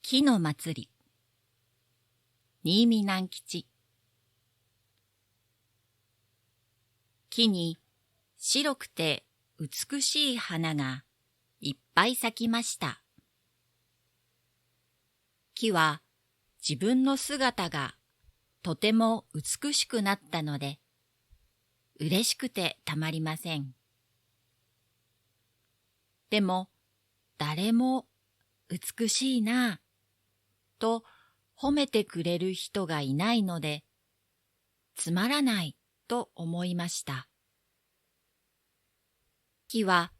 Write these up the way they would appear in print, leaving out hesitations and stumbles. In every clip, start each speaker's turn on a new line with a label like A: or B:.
A: 木の祭り。新見南吉。木に白くて美しい花がいっぱい咲きました。木は自分の姿がとても美しくなったので、嬉しくてたまりません。でも誰も美しいなぁと褒めてくれる人がいないので、つまらないと思いました。木は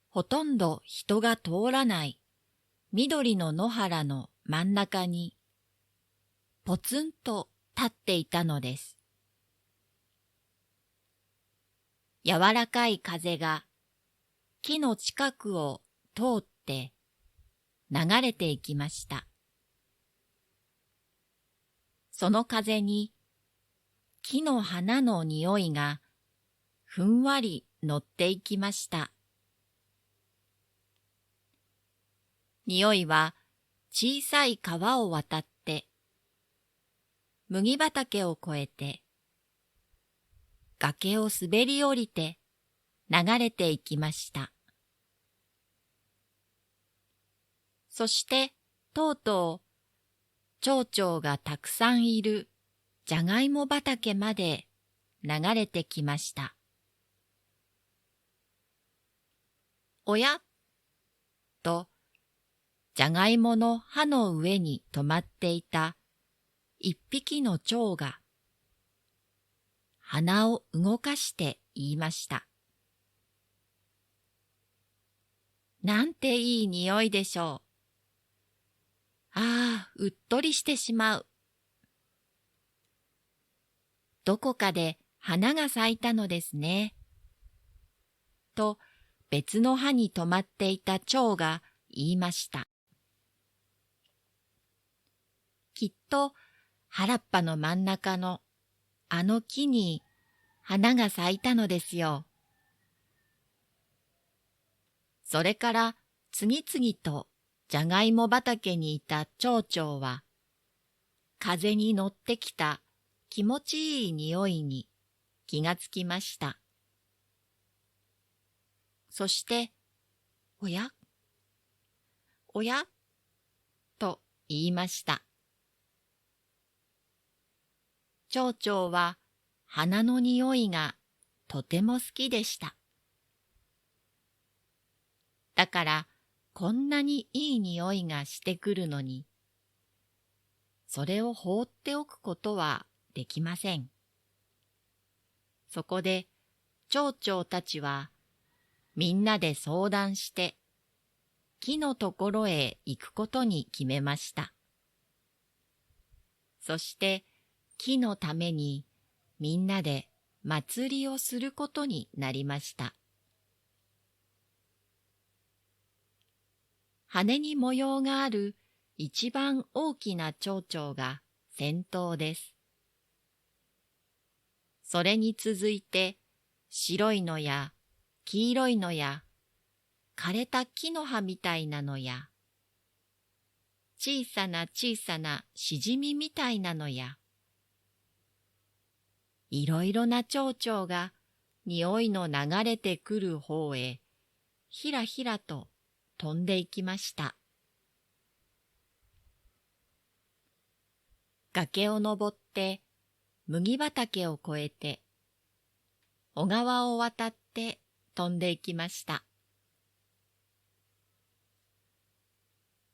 A: ほとんど人が通らない緑の野原の真ん中にポツンと立っていたのです。柔らかい風が木の近くを通って流れていきました。その風に木の花の匂いがふんわり乗っていきました。匂いは小さい川を渡って麦畑を越えて崖を滑り降りて流れていきました。そしてとうとう蝶々がたくさんいるじゃがいも畑まで流れてきました。おやと、じゃがいもの葉の上に止まっていた一匹の蝶が鼻を動かして言いました。なんていい匂いでしょう。ああ、うっとりしてしまう。どこかで花が咲いたのですね。と別の葉に止まっていた蝶が言いました。きっと原っぱの真ん中のあの木に花が咲いたのですよ。それから次々とじゃがいも畑にいた蝶々は風に乗ってきた気持ちいい匂いに気がつきました。そして、おやおやと言いました。蝶々は花の匂いがとても好きでした。だからこんなにいい匂いがしてくるのに、それを放っておくことはできません。そこで蝶々たちはみんなで相談して木のところへ行くことに決めました。そして木のためにみんなで祭りをすることになりました。羽に模様がある一番大きな蝶々が先頭です。それに続いて白いのや黄色いのや枯れた木の葉みたいなのや小さな小さなしじみみたいなのやいろいろな蝶々が匂いの流れてくる方へひらひらと飛んでいきました。崖を登って麦畑を越えて小川を渡って飛んでいきました。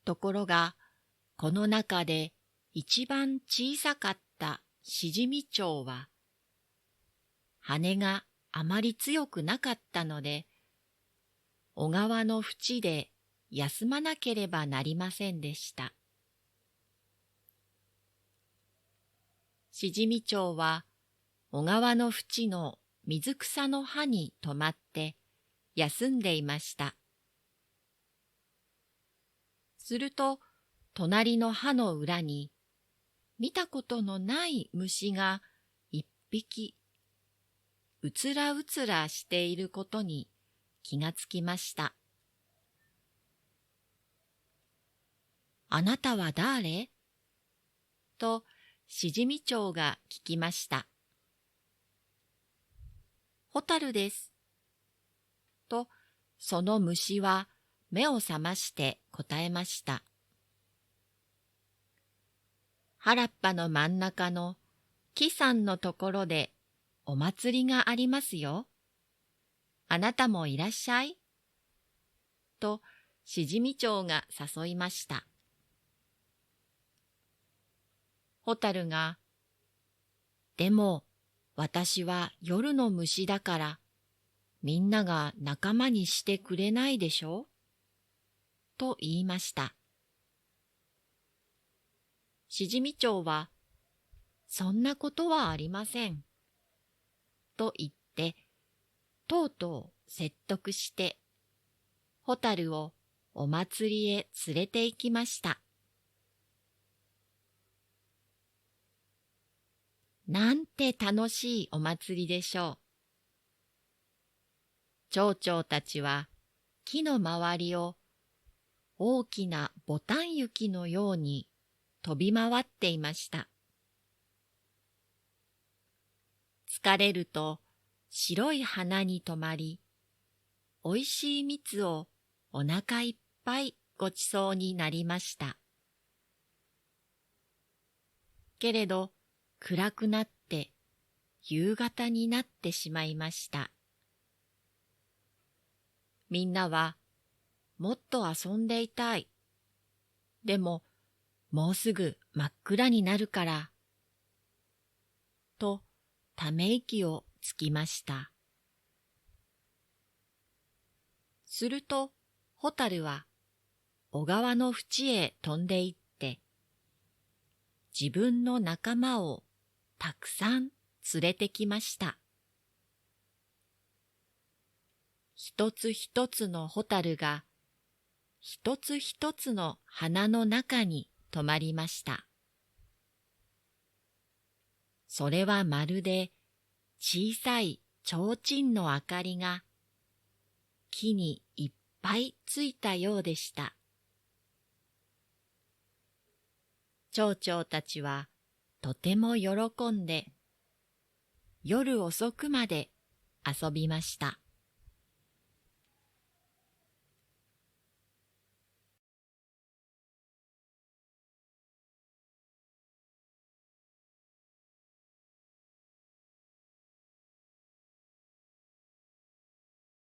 A: ところがこの中で一番小さかったしじみ蝶は羽があまり強くなかったので小川の縁で休まなければなりませんでした。しじみ蝶は小川の縁の水草の葉に止まって休んでいました。すると隣の葉の裏に見たことのない虫が一匹うつらうつらしていることに気がつきました。あなたは誰？としじみ蝶が聞きました。ホタルです。とその虫は目を覚まして答えました。原っぱの真ん中の木さんのところでお祭りがありますよ。あなたもいらっしゃい。としじみ蝶が誘いました。ホタルが、でも私は夜の虫だからみんなが仲間にしてくれないでしょと言いました。しじみ蝶は、そんなことはありません。と言って、とうとう説得して、ホタルをお祭りへ連れて行きました。なんて楽しいお祭りでしょう。蝶々たちは木の周りを大きなボタン雪のように飛び回っていました。疲れると白い花に止まり、おいしい蜜をお腹いっぱいごちそうになりました。けれど暗くなって夕方になってしまいました。みんなはもっと遊んでいたい。でももうすぐ真っ暗になるから。とため息をつきました。するとホタルは小川の縁へ飛んで行って、自分の仲間をたくさん連れてきました。一つ一つのホタルが一つ一つの花の中に止まりました。それはまるで小さい提灯の明かりが木にいっぱいついたようでした。蝶々たちはとても喜んで夜遅くまで遊びました。